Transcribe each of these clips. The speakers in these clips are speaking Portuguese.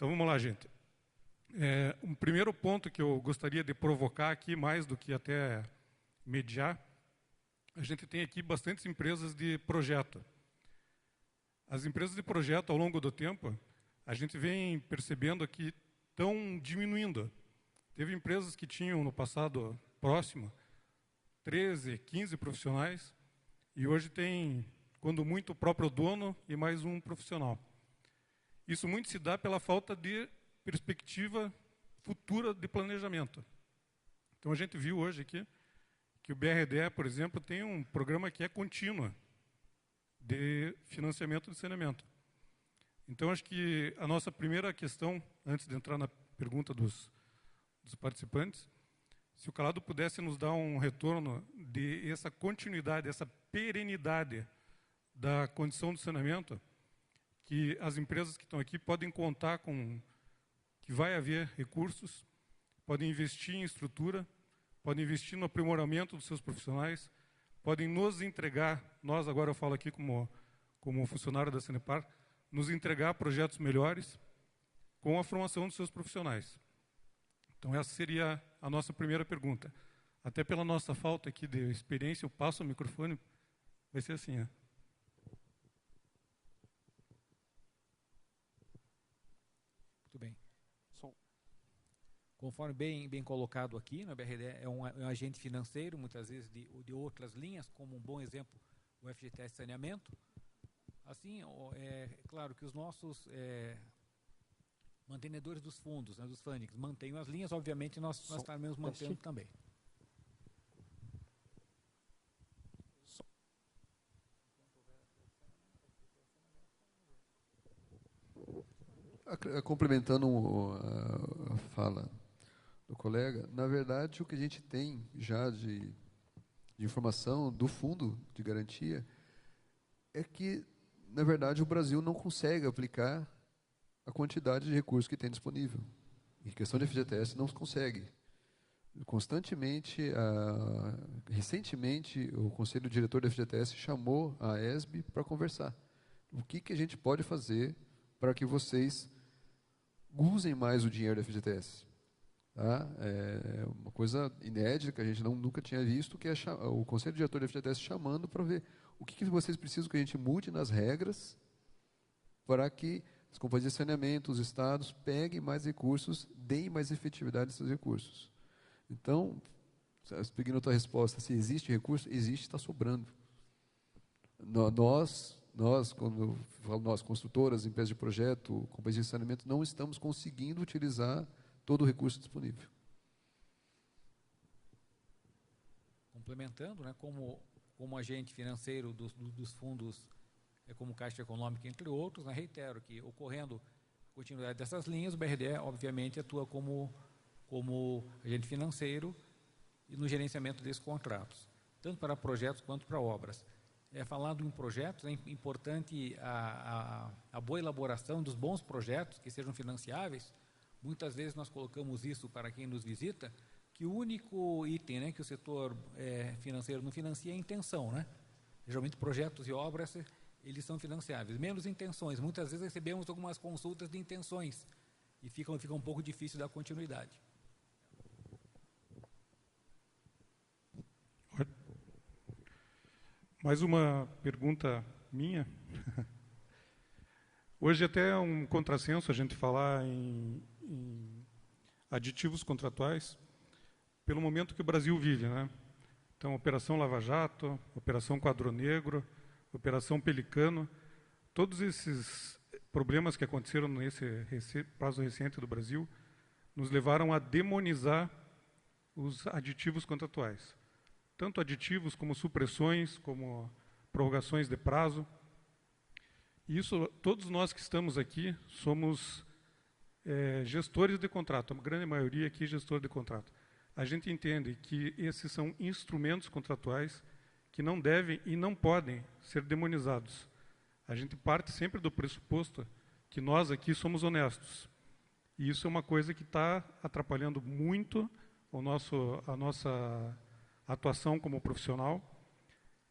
Então, vamos lá, gente. Um primeiro ponto que eu gostaria de provocar aqui, mais do que até mediar, a gente tem aqui bastantes empresas de projeto. As empresas de projeto, ao longo do tempo, a gente vem percebendo que estão diminuindo. Teve empresas que tinham, no passado próximo, 13, 15 profissionais, e hoje tem, quando muito, o próprio dono e mais um profissional. Isso muito se dá pela falta de perspectiva futura de planejamento. Então, a gente viu hoje aqui que o BRDE, por exemplo, tem um programa que é contínuo de financiamento de saneamento. Então, acho que a nossa primeira questão, antes de entrar na pergunta dos participantes, se o Calado pudesse nos dar um retorno de essa continuidade, essa perenidade da condição do saneamento, que as empresas que estão aqui podem contar com que vai haver recursos, podem investir em estrutura, podem investir no aprimoramento dos seus profissionais, podem nos entregar, nós agora eu falo aqui como funcionário da Sanepar, nos entregar projetos melhores com a formação dos seus profissionais. Então, essa seria a nossa primeira pergunta. Até pela nossa falta aqui de experiência, eu passo o microfone, vai ser assim, né? Muito bem. Conforme bem colocado aqui, a BRDE é um agente financeiro, muitas vezes de outras linhas, como um bom exemplo, o FGTS Saneamento. Assim, é claro que os nossos mantenedores dos fundos, dos fundings, mantêm as linhas, obviamente nós estaremos mantendo também. Complementando a fala do colega, na verdade, o que a gente tem já de informação do fundo de garantia é que, na verdade, o Brasil não consegue aplicar a quantidade de recursos que tem disponível. Em questão de FGTS, não consegue. Constantemente, recentemente, o Conselho Diretor da FGTS chamou a ESB para conversar. O que a gente pode fazer para que vocês usem mais o dinheiro da FGTS? Tá? É uma coisa inédita que a gente nunca tinha visto, que é o Conselho Diretor da FGTS chamando para ver o que vocês precisam que a gente mude nas regras para que as companhias de saneamento, os estados, peguem mais recursos, deem mais efetividade a esses recursos. Então, pegando a tua resposta, se existe recurso, existe, está sobrando. Quando falo nós, construtoras, empresas de projeto, companhias de saneamento, não estamos conseguindo utilizar todo o recurso disponível. Complementando, né, como agente financeiro dos fundos, como Caixa Econômica, entre outros, né, reitero que, ocorrendo a continuidade dessas linhas, o BRDE, obviamente, atua como agente financeiro e no gerenciamento desses contratos, tanto para projetos quanto para obras. Falando em projetos, é importante a boa elaboração dos bons projetos que sejam financiáveis. Muitas vezes nós colocamos isso para quem nos visita, que o único item, né, que o setor financeiro não financia é a intenção, né? Geralmente projetos e obras, eles são financiáveis, menos intenções. Muitas vezes recebemos algumas consultas de intenções e fica um pouco difícil dar continuidade. Mais uma pergunta minha. Hoje até é um contrassenso a gente falar em aditivos contratuais pelo momento que o Brasil vive, né? Então, Operação Lava Jato, Operação Quadro Negro, Operação Pelicano, todos esses problemas que aconteceram nesse prazo recente do Brasil nos levaram a demonizar os aditivos contratuais. Tanto aditivos como supressões, como prorrogações de prazo. E isso, todos nós que estamos aqui somos gestores de contrato, a grande maioria aqui é gestor de contrato. A gente entende que esses são instrumentos contratuais que não devem e não podem ser demonizados. A gente parte sempre do pressuposto que nós aqui somos honestos. E isso é uma coisa que está atrapalhando muito a nossa atuação como profissional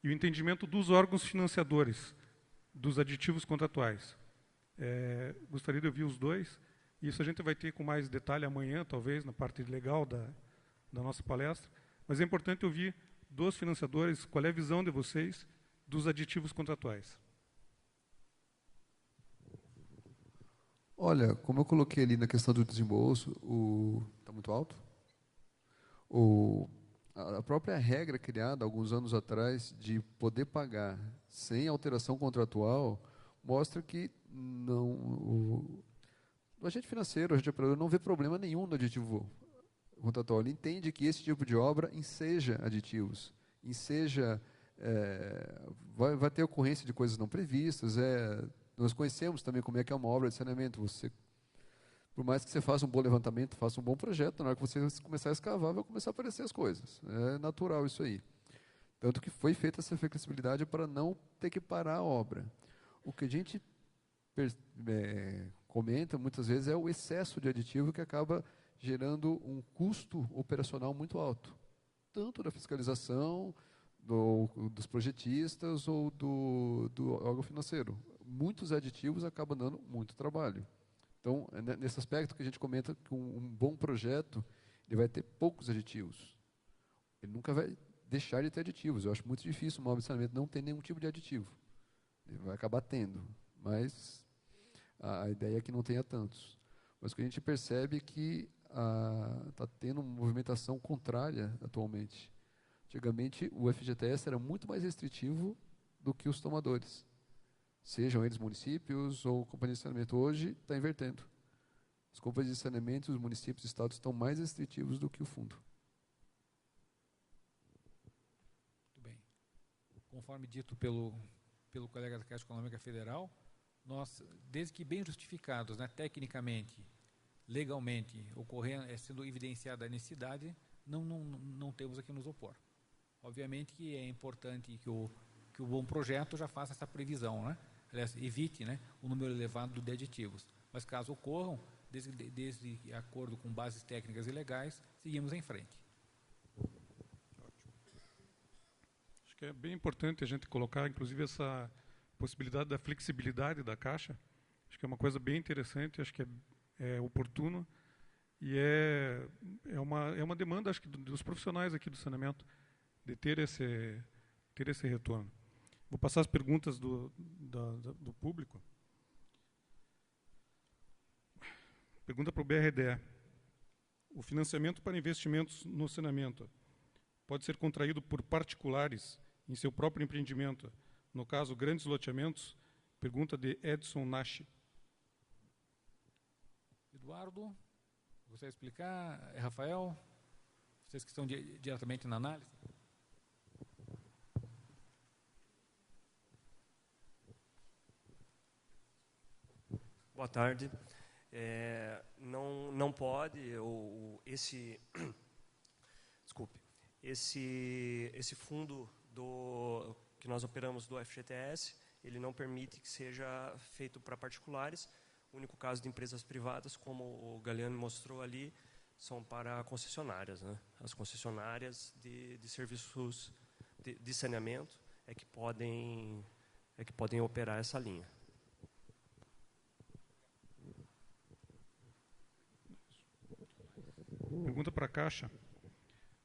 e o entendimento dos órgãos financiadores dos aditivos contratuais. Gostaria de ouvir os dois Isso a gente vai ter com mais detalhe amanhã, talvez, na parte legal da nossa palestra. Mas é importante ouvir dos financiadores qual é a visão de vocês dos aditivos contratuais. Olha, como eu coloquei ali na questão do desembolso, está muito alto? A própria regra criada alguns anos atrás de poder pagar sem alteração contratual mostra que o agente financeiro, o agente operador, não vê problema nenhum no aditivo contratual. Ele entende que esse tipo de obra enseja aditivos, vai ter ocorrência de coisas não previstas. Nós conhecemos também como é que é uma obra de saneamento. Por mais que você faça um bom levantamento, faça um bom projeto, na hora que você começar a escavar, vai começar a aparecer as coisas. É natural isso aí. Tanto que foi feita essa flexibilidade para não ter que parar a obra. O que a gente comenta muitas vezes é o excesso de aditivo que acaba gerando um custo operacional muito alto, tanto da fiscalização, dos projetistas ou do órgão financeiro. Muitos aditivos acabam dando muito trabalho. Então, nesse aspecto que a gente comenta que um bom projeto ele vai ter poucos aditivos. Ele nunca vai deixar de ter aditivos. Eu acho muito difícil uma obra de saneamento não ter nenhum tipo de aditivo. Ele vai acabar tendo, mas a ideia é que não tenha tantos. Mas o que a gente percebe é que está tendo uma movimentação contrária atualmente. Antigamente, o FGTS era muito mais restritivo do que os tomadores, sejam eles municípios ou companhias de saneamento. Hoje está invertendo. As companhias de saneamento, os municípios e estados estão mais restritivos do que o fundo. Muito bem. Conforme dito pelo colega da Caixa Econômica Federal, nós, desde que bem justificados, né, tecnicamente, legalmente, sendo evidenciada a necessidade, não temos a que nos opor. Obviamente que é importante que o bom projeto já faça essa previsão, né? Aliás, evite, né, o número elevado de aditivos. Mas caso ocorram, desde acordo com bases técnicas e legais, seguimos em frente. Acho que é bem importante a gente colocar, inclusive, essa possibilidade da flexibilidade da Caixa. Acho que é uma coisa bem interessante, acho que é oportuno e é uma demanda, acho que, dos profissionais aqui do saneamento, de ter esse retorno. Vou passar as perguntas do público. Pergunta para o BRDE. O financiamento para investimentos no saneamento pode ser contraído por particulares em seu próprio empreendimento, no caso, grandes loteamentos? Pergunta de Edson Nashi. Eduardo, você vai explicar? Rafael? Vocês que estão diretamente na análise? Boa tarde. Não pode, desculpe, esse fundo que nós operamos do FGTS, ele não permite que seja feito para particulares. O único caso de empresas privadas, como o Galiani mostrou ali, são para concessionárias, né? As concessionárias de serviços de saneamento é que podem operar essa linha. Pergunta para a Caixa.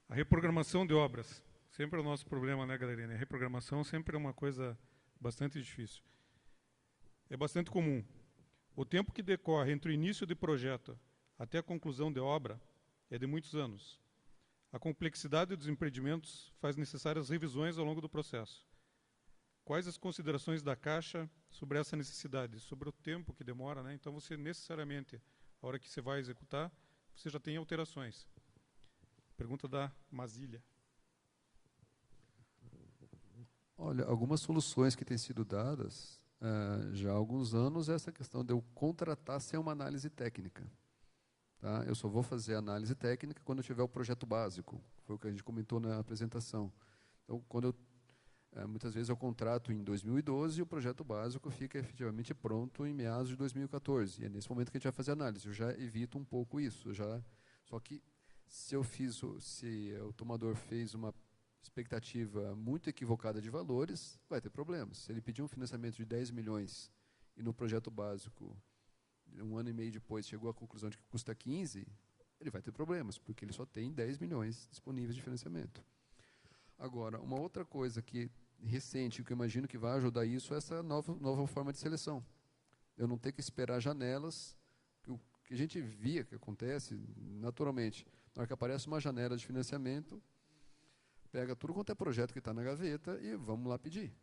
A reprogramação de obras. Sempre é o nosso problema, né, galerinha? A reprogramação sempre é uma coisa bastante difícil. É bastante comum. O tempo que decorre entre o início de projeto até a conclusão de obra é de muitos anos. A complexidade dos empreendimentos faz necessárias revisões ao longo do processo. Quais as considerações da Caixa sobre essa necessidade, sobre o tempo que demora, né? Então, você necessariamente, a hora que você vai executar, você já tem alterações. Pergunta da Masília. Olha, algumas soluções que têm sido dadas já há alguns anos é essa questão de eu contratar sem uma análise técnica. Tá? Eu só vou fazer análise técnica quando eu tiver o projeto básico. Foi o que a gente comentou na apresentação. Então, muitas vezes eu contrato em 2012 e o projeto básico fica efetivamente pronto em meados de 2014. E é nesse momento que a gente vai fazer análise. Eu já evito um pouco isso. Só que se o tomador fez uma expectativa muito equivocada de valores, vai ter problemas. Se ele pedir um financiamento de 10 milhões e no projeto básico um ano e meio depois chegou à conclusão de que custa 15, ele vai ter problemas, porque ele só tem 10 milhões disponíveis de financiamento. Agora, uma outra coisa que recente, que eu imagino que vai ajudar isso, é essa nova forma de seleção. Eu não ter que esperar janelas, que a gente via que acontece naturalmente. Na hora que aparece uma janela de financiamento, pega tudo quanto é projeto que está na gaveta e vamos lá pedir.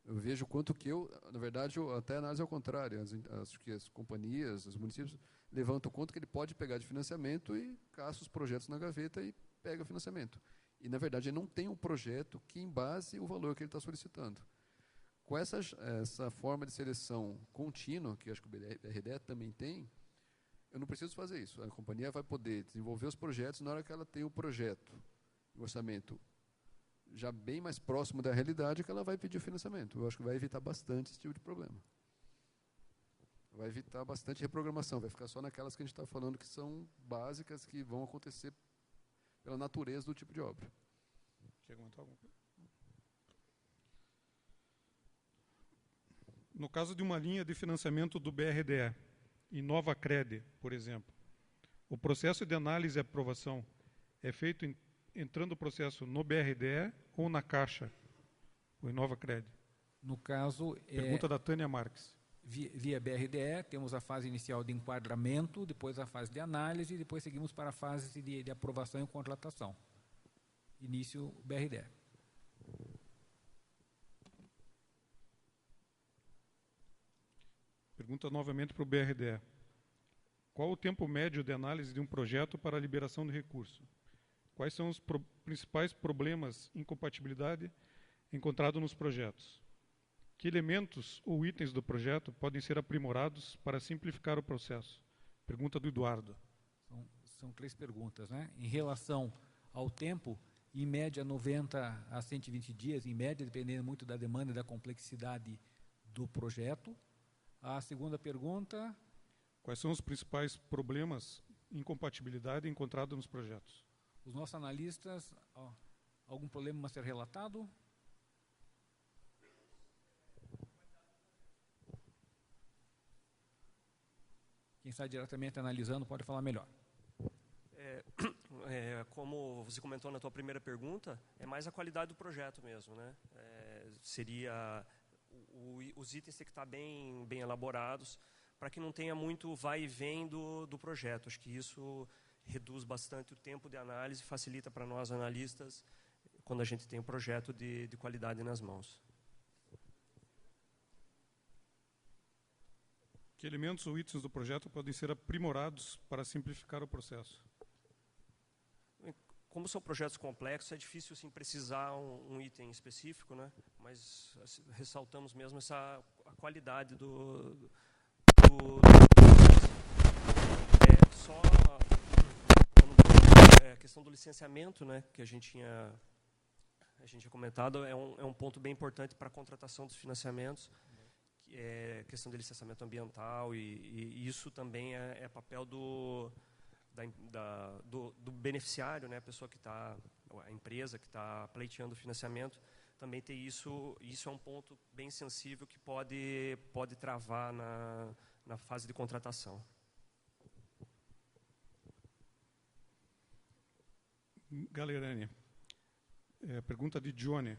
Eu vejo quanto que na verdade, até a análise ao contrário, as companhias, os municípios, levantam quanto que ele pode pegar de financiamento e caça os projetos na gaveta e pega o financiamento. E, na verdade, ele não tem um projeto que embase o valor que ele está solicitando. Com essa forma de seleção contínua, que acho que o BRDE também tem, eu não preciso fazer isso. A companhia vai poder desenvolver os projetos na hora que ela tem o projeto, o orçamento já bem mais próximo da realidade, que ela vai pedir o financiamento. Eu acho que vai evitar bastante esse tipo de problema. Vai evitar bastante reprogramação, vai ficar só naquelas que a gente está falando que são básicas, que vão acontecer pela natureza do tipo de obra. Quer comentar alguma coisa? No caso de uma linha de financiamento do BRDE, em Nova Cred, por exemplo, o processo de análise e aprovação é feito entrando o processo no BRDE ou na Caixa, ou em Nova Cred? No caso... Pergunta da Tânia Marques. Via BRDE, temos a fase inicial de enquadramento, depois a fase de análise, e depois seguimos para a fase de aprovação e contratação. Início BRDE. Pergunta novamente para o BRDE. Qual o tempo médio de análise de um projeto para a liberação de recurso? Quais são os principais problemas, incompatibilidade encontrado nos projetos? Que elementos ou itens do projeto podem ser aprimorados para simplificar o processo? Pergunta do Eduardo. São 3 perguntas, né? Em relação ao tempo, em média 90 a 120 dias, em média, dependendo muito da demanda e da complexidade do projeto. A segunda pergunta... Quais são os principais problemas, incompatibilidade encontrados nos projetos? Os nossos analistas, algum problema a ser relatado? Quem está diretamente analisando pode falar melhor. Como você comentou na tua primeira pergunta, é mais a qualidade do projeto mesmo, né? Seria os itens têm que estar bem elaborados para que não tenha muito vai e vem do projeto. Acho que isso reduz bastante o tempo de análise e facilita para nós analistas quando a gente tem um projeto de qualidade nas mãos. Que elementos ou itens do projeto podem ser aprimorados para simplificar o processo? Como são projetos complexos, é difícil assim, precisar um item específico, né? Mas assim, ressaltamos mesmo a qualidade do só a questão do licenciamento, né? Que a gente tinha comentado, é um ponto bem importante para a contratação dos financiamentos. É questão de licenciamento ambiental e isso também é papel do beneficiário, né, a pessoa que está, a empresa que está pleiteando o financiamento, também ter isso é um ponto bem sensível que pode travar na fase de contratação. Galerani, pergunta de Johnny.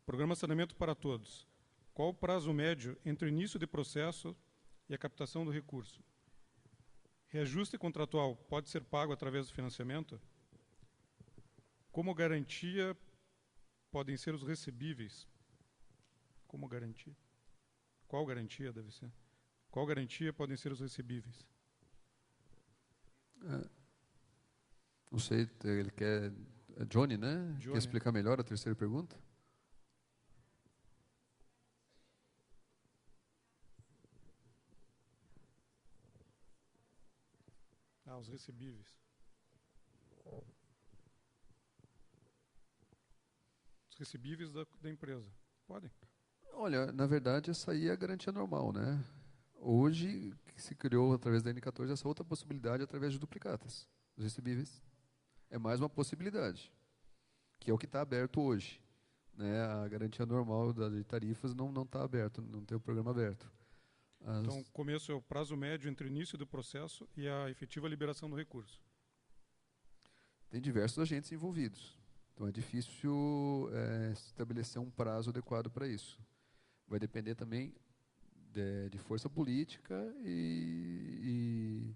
Programa Saneamento para Todos. Qual o prazo médio entre o início de processo e a captação do recurso? Reajuste contratual pode ser pago através do financiamento? Como garantia podem ser os recebíveis? Como garantia? Qual garantia deve ser? Qual garantia podem ser os recebíveis? Não sei, ele quer... Johnny, né? Johnny. Quer explicar melhor a terceira pergunta? Os recebíveis. Os recebíveis da empresa. Podem? Olha, na verdade, essa aí é a garantia normal, né? Hoje, se criou, através da N14, essa outra possibilidade através de duplicatas. Os recebíveis é mais uma possibilidade, que é o que está aberto hoje. Né? A garantia normal de tarifas não está aberto, não tem o programa aberto. Então, o começo é o prazo médio entre o início do processo e a efetiva liberação do recurso. Tem diversos agentes envolvidos. Então, é difícil estabelecer um prazo adequado para isso. Vai depender também de força política e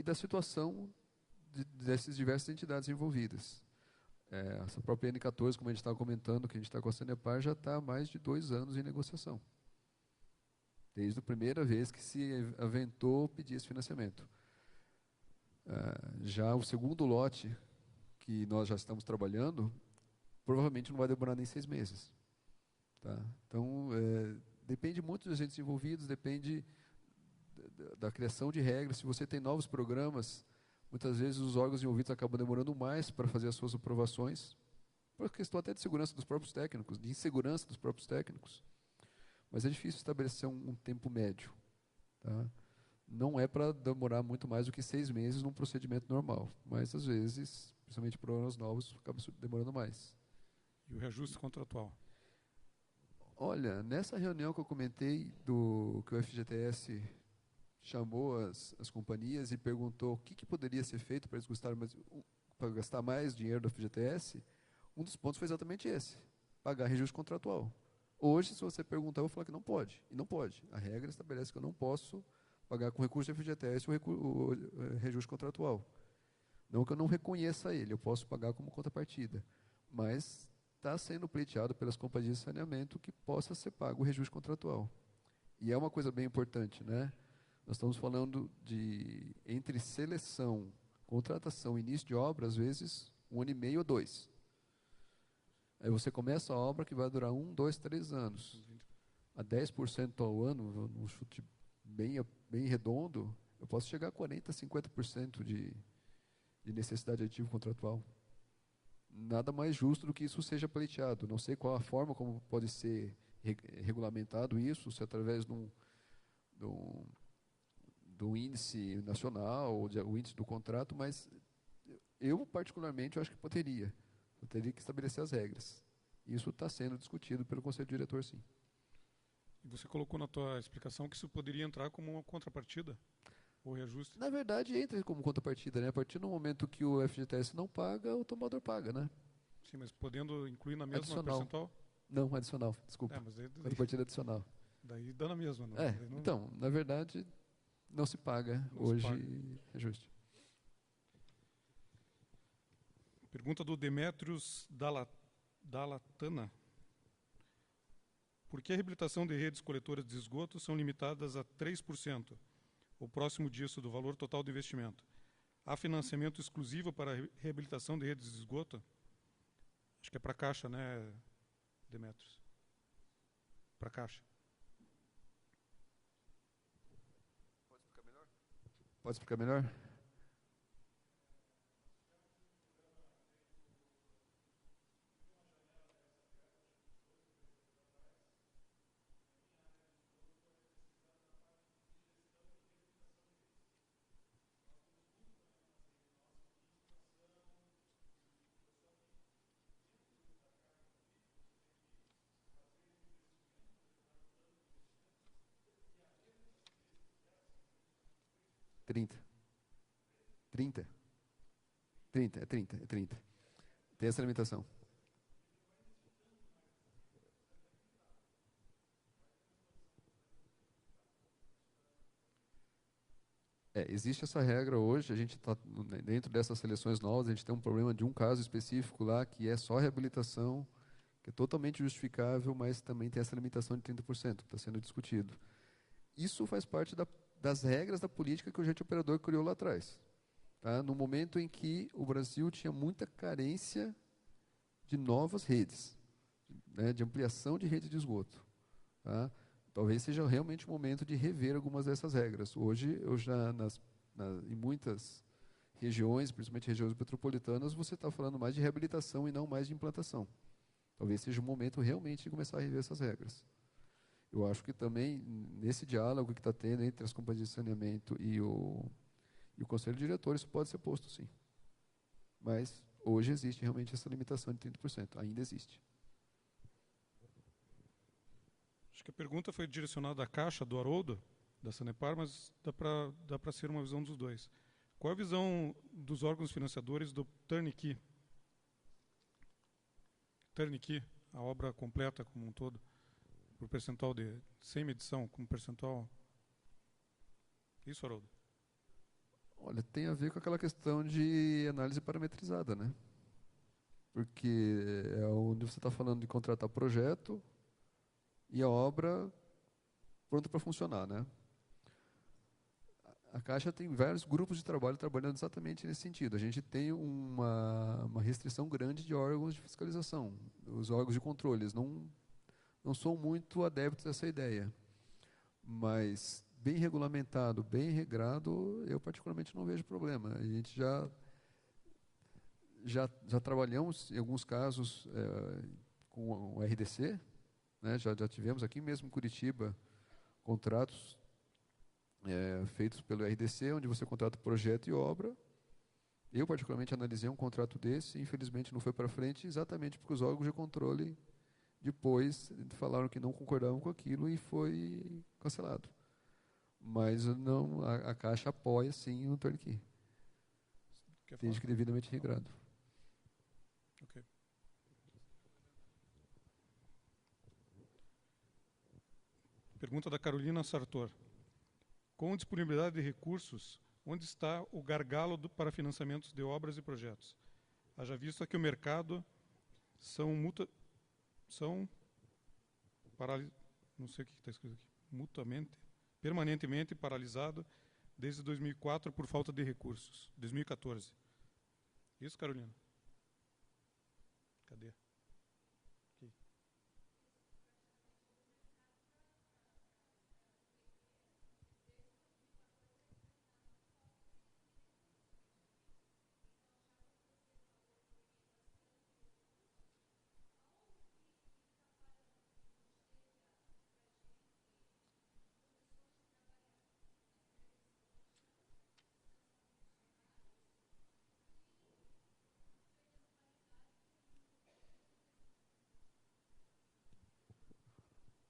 da situação dessas diversas entidades envolvidas. Essa própria N14, como a gente estava comentando, que a gente está com a Sanepar, já está há mais de 2 anos em negociação. Desde a primeira vez que se aventou pedir esse financiamento. Já o segundo lote, que nós já estamos trabalhando, provavelmente não vai demorar nem 6 meses. Tá? Então, depende muito dos agentes envolvidos, depende da criação de regras. Se você tem novos programas, muitas vezes os órgãos envolvidos acabam demorando mais para fazer as suas aprovações, por questão até de segurança dos próprios técnicos, de insegurança dos próprios técnicos. Mas é difícil estabelecer um tempo médio. Tá? Não é para demorar muito mais do que 6 meses num procedimento normal, mas às vezes, principalmente programas novos, acaba demorando mais. E o reajuste contratual? Olha, nessa reunião que eu comentei, que o FGTS chamou as companhias e perguntou o que poderia ser feito para eles gastar mais dinheiro do FGTS, um dos pontos foi exatamente esse, pagar reajuste contratual. Hoje, se você perguntar, eu vou falar que não pode. E não pode. A regra estabelece que eu não posso pagar com recurso de FGTS o reajuste contratual. Não que eu não reconheça ele, eu posso pagar como contrapartida. Mas está sendo pleiteado pelas companhias de saneamento que possa ser pago o reajuste contratual. E é uma coisa bem importante, né? Nós estamos falando de, entre seleção, contratação e início de obra, às vezes, 1 ano e meio ou 2. Aí você começa a obra que vai durar 1, 2, 3 anos. A 10% ao ano, num chute bem redondo, eu posso chegar a 40%, 50% de necessidade de ativo contratual. Nada mais justo do que isso seja pleiteado. Não sei qual a forma como pode ser regulamentado isso, se através de um índice nacional, ou o índice do contrato, mas eu, particularmente, eu acho que poderia. Eu teria que estabelecer as regras. Isso está sendo discutido pelo Conselho Diretor, sim. E você colocou na tua explicação que isso poderia entrar como uma contrapartida, ou reajuste? Na verdade, entra como contrapartida, né? A partir do momento que o FGTS não paga, o tomador paga, né? Sim, mas podendo incluir na mesma Adicional. percentual? Não, adicional, desculpa. Mas Contrapartida adicional. Daí dá na mesma. Não, não... Então, na verdade, não se paga hoje reajuste. Pergunta do Demetrios Dalatana. Por que a reabilitação de redes coletoras de esgoto são limitadas a 3%, ou próximo disso, do valor total do investimento? Há financiamento exclusivo para a reabilitação de redes de esgoto? Acho que é para a Caixa, né, Demetrios? Para a Caixa. Pode explicar melhor? É 30. Tem essa limitação. Existe essa regra hoje, a gente está dentro dessas seleções novas, a gente tem um problema de um caso específico lá, que é só reabilitação, que é totalmente justificável, mas também tem essa limitação de 30%, que está sendo discutido. Isso faz parte das regras da política que o agente operador criou lá atrás. Tá? No momento em que o Brasil tinha muita carência de novas redes, né, de ampliação de rede de esgoto. Tá? Talvez seja realmente o momento de rever algumas dessas regras. Hoje, em muitas regiões, principalmente regiões metropolitanas, você está falando mais de reabilitação e não mais de implantação. Talvez seja o momento realmente de começar a rever essas regras. Eu acho que também, nesse diálogo que está tendo entre as companhias de saneamento e o Conselho Diretor, isso pode ser posto, sim. Mas, hoje, existe realmente essa limitação de 30%. Ainda existe. Acho Acho que a pergunta foi direcionada à Caixa, do Haroldo, da Sanepar, mas dá para ser uma visão dos dois. Qual a visão dos órgãos financiadores do turnkey? Turnkey, a obra completa como um todo, por percentual sem medição, como percentual. Isso, Haroldo? Olha, tem a ver com aquela questão de análise parametrizada, né? Porque é onde você está falando de contratar projeto e a obra pronta para funcionar, né? A Caixa tem vários grupos de trabalho trabalhando exatamente nesse sentido. A gente tem uma restrição grande de órgãos de fiscalização. Os órgãos de controle não são muito adeptos a essa ideia. Mas, bem regulamentado, bem regrado, eu particularmente não vejo problema. A gente já trabalhamos, em alguns casos, com o RDC, né? Já tivemos aqui mesmo em Curitiba contratos feitos pelo RDC, onde você contrata projeto e obra. Eu, particularmente, analisei um contrato desse, infelizmente não foi para frente, exatamente porque os órgãos de controle depois falaram que não concordavam com aquilo e foi cancelado. Mas não, a Caixa apoia, sim, o turnkey, desde que devidamente regrado. Ok. Pergunta da Carolina Sartor. Com disponibilidade de recursos, onde está o gargalo para financiamentos de obras e projetos? Haja vista que o mercado não sei o que está escrito aqui, permanentemente paralisado desde 2004 por falta de recursos. 2014. Isso, Carolina? Cadê? Aqui.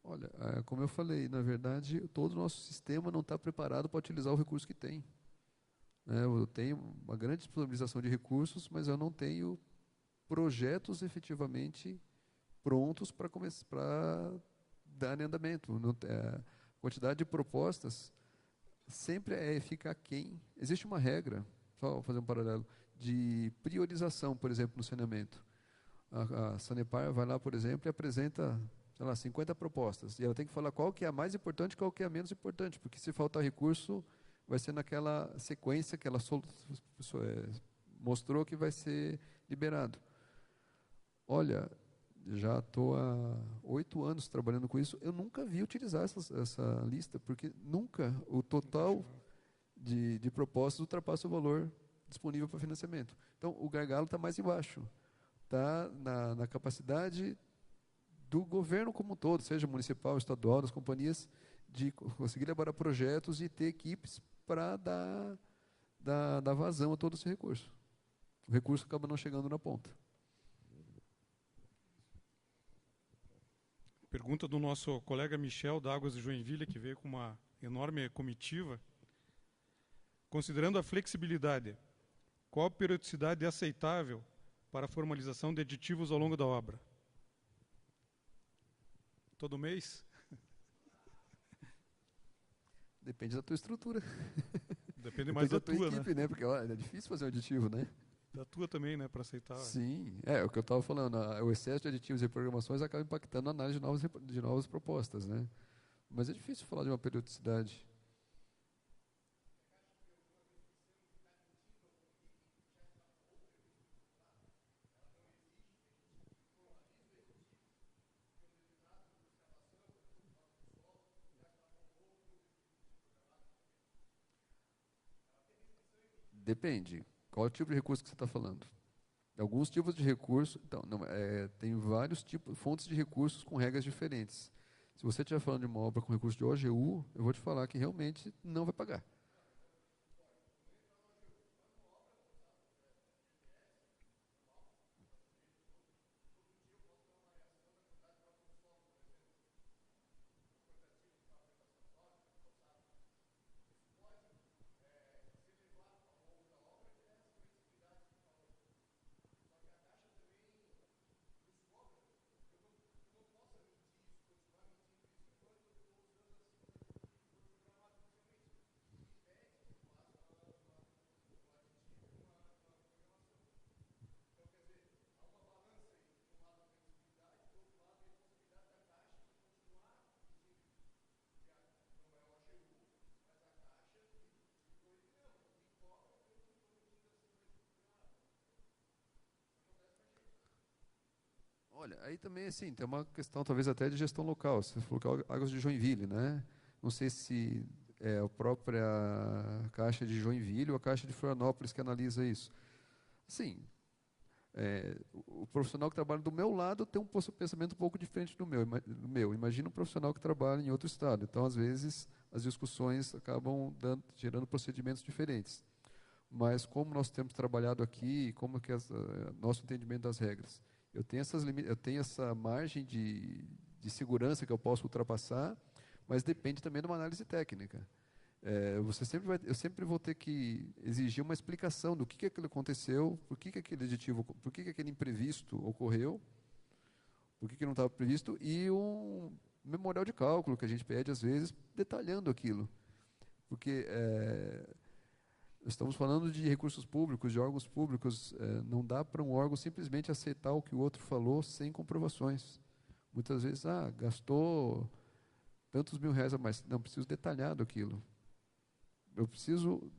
Olha, como eu falei, na verdade, todo o nosso sistema não está preparado para utilizar o recurso que tem. Eu tenho uma grande disponibilização de recursos, mas eu não tenho projetos efetivamente prontos para dar em andamento. A quantidade de propostas sempre fica aquém. Existe uma regra, só fazer um paralelo, de priorização, por exemplo, no saneamento. A Sanepar vai lá, por exemplo, e apresenta, sei lá, 50 propostas. E ela tem que falar qual que é a mais importante e qual que é a menos importante, porque se faltar recurso, vai ser naquela sequência que ela mostrou que vai ser liberado. Olha, já estou há 8 anos trabalhando com isso, eu nunca vi utilizar essa lista, porque nunca o total de propostas ultrapassa o valor disponível para financiamento. Então, o gargalo está mais embaixo. Está na capacidade do governo como um todo, seja municipal, estadual, das companhias, de conseguir elaborar projetos e ter equipes para dar vazão a todo esse recurso. O recurso acaba não chegando na ponta. Pergunta do nosso colega Michel, da Águas de Joinville, que veio com uma enorme comitiva. Considerando a flexibilidade, qual a periodicidade aceitável para a formalização de aditivos ao longo da obra? Todo mês? Depende da tua estrutura. Depende mais da tua, equipe, né? Porque é difícil fazer um aditivo, né? Da tua também, né, para aceitar. Sim, o que eu estava falando, o excesso de aditivos e programações acaba impactando a análise de novas propostas, né? Mas é difícil falar de uma periodicidade. Depende. Qual tipo de recurso que você está falando? Alguns tipos de recurso, então, tem vários tipos, fontes de recursos com regras diferentes. Se você estiver falando de uma obra com recurso de OGU, eu vou te falar que realmente não vai pagar. Olha, aí também, assim, tem uma questão talvez até de gestão local. Você falou que é Águas de Joinville, né? Não sei se é a própria Caixa de Joinville ou a Caixa de Florianópolis que analisa isso. Sim, o profissional que trabalha do meu lado tem um pensamento um pouco diferente do meu. Imagina um profissional que trabalha em outro estado. Então, às vezes, as discussões acabam gerando procedimentos diferentes. Mas como nós temos trabalhado aqui, como que nosso entendimento das regras, eu tenho essa margem de segurança que eu posso ultrapassar, mas depende também de uma análise técnica. Eu sempre vou ter que exigir uma explicação do que aquilo aconteceu, por que aquele aditivo, por que aquele imprevisto ocorreu, por que não estava previsto, e um memorial de cálculo que a gente pede às vezes, detalhando aquilo. Porque estamos falando de recursos públicos, de órgãos públicos, não dá para um órgão simplesmente aceitar o que o outro falou sem comprovações. Muitas vezes, gastou tantos mil reais a mais. Não, preciso detalhar aquilo. Eu preciso,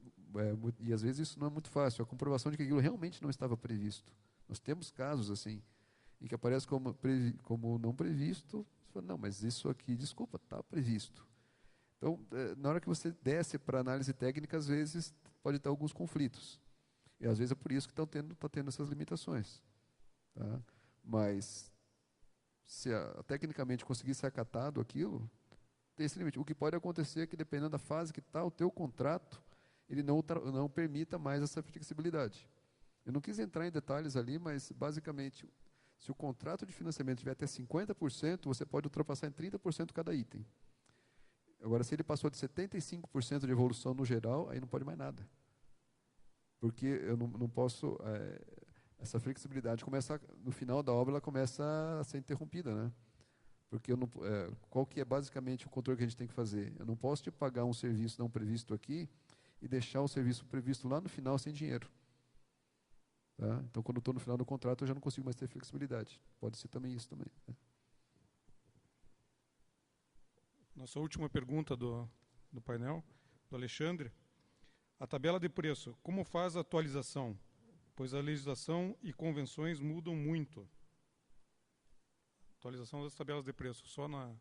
e às vezes isso não é muito fácil, a comprovação de que aquilo realmente não estava previsto. Nós temos casos assim, em que aparece como não previsto, você fala, não, mas isso aqui, desculpa, está previsto. Então, na hora que você desce para análise técnica, às vezes pode ter alguns conflitos. E às vezes é por isso que está tendo essas limitações. Tá? Mas, se tecnicamente conseguir ser acatado aquilo, tem esse limite. O que pode acontecer é que, dependendo da fase que está o teu contrato, ele não permita mais essa flexibilidade. Eu não quis entrar em detalhes ali, mas, basicamente, se o contrato de financiamento tiver até 50%, você pode ultrapassar em 30% cada item. Agora, se ele passou de 75% de evolução no geral, aí não pode mais nada. Porque eu não posso... essa flexibilidade começa, no final da obra, ela começa a ser interrompida, né? Porque qual que é basicamente o controle que a gente tem que fazer? Eu não posso te pagar um serviço não previsto aqui e deixar o serviço previsto lá no final sem dinheiro. Tá? Então, quando eu estou no final do contrato, eu já não consigo mais ter flexibilidade. Pode ser também isso também. Né? Nossa última pergunta do painel, do Alexandre. A tabela de preço, como faz a atualização? Pois a legislação e convenções mudam muito. Atualização das tabelas de preço, só na...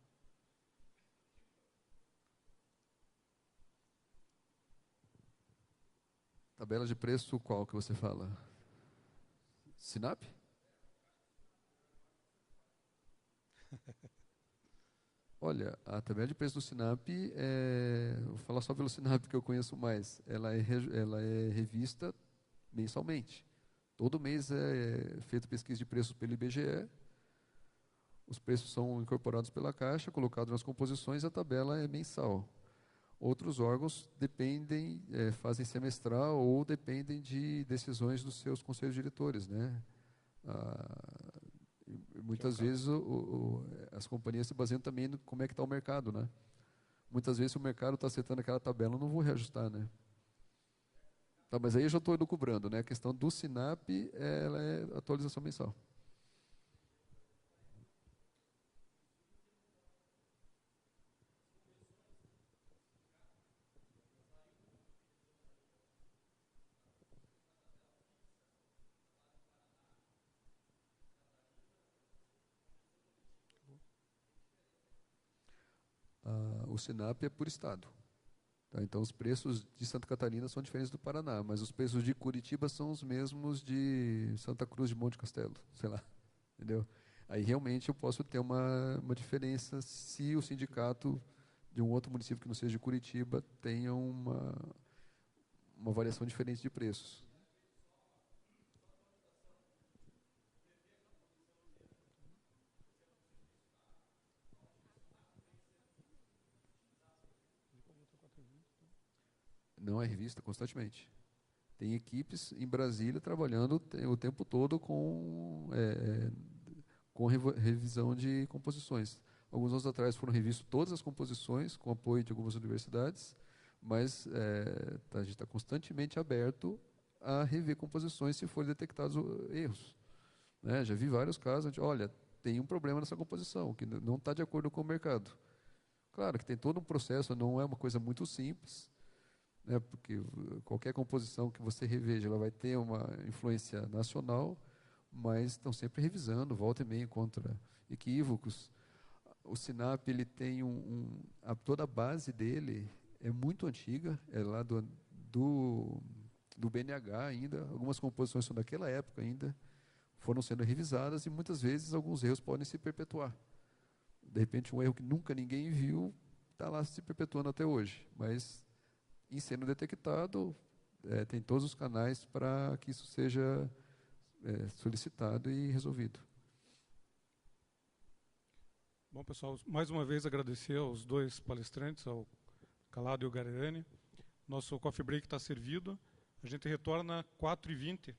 Tabela de preço qual que você fala? Sinap? Olha, a tabela de preço do Sinap, vou falar só pelo Sinap que eu conheço mais, ela é revista mensalmente. Todo mês é feita pesquisa de preços pelo IBGE, os preços são incorporados pela Caixa, colocados nas composições e a tabela é mensal. Outros órgãos fazem semestral ou dependem de decisões dos seus conselhos diretores, né? Muitas vezes as companhias se baseiam também no como é que está o mercado, né? Muitas vezes se o mercado está acertando aquela tabela, eu não vou reajustar, né? Tá, mas aí eu já estou elucubrando, né? A questão do Sinap, ela é atualização mensal. O Sinap é por estado. Tá? Então, os preços de Santa Catarina são diferentes do Paraná, mas os preços de Curitiba são os mesmos de Santa Cruz de Monte Castelo, sei lá, entendeu? Aí, realmente, eu posso ter uma diferença se o sindicato de um outro município que não seja de Curitiba tenha uma variação diferente de preços. Não é revista constantemente. Tem equipes em Brasília trabalhando o tempo todo com revisão de composições. Alguns anos atrás foram revistas todas as composições, com apoio de algumas universidades, mas a gente está constantemente aberto a rever composições se forem detectados erros. Né? Já vi vários casos, olha, tem um problema nessa composição, que não está de acordo com o mercado. Claro que tem todo um processo, não é uma coisa muito simples, né, porque qualquer composição que você reveja, ela vai ter uma influência nacional, mas estão sempre revisando, volta e meia encontra equívocos. O SINAP, ele tem toda a base dele é muito antiga, é lá do BNH ainda, algumas composições são daquela época ainda, foram sendo revisadas e muitas vezes alguns erros podem se perpetuar. De repente um erro que nunca ninguém viu está lá se perpetuando até hoje, mas em sendo detectado, tem todos os canais para que isso seja solicitado e resolvido. Bom, pessoal, mais uma vez agradecer aos dois palestrantes, ao Calado e ao Garani. Nosso coffee break está servido. A gente retorna às 4h20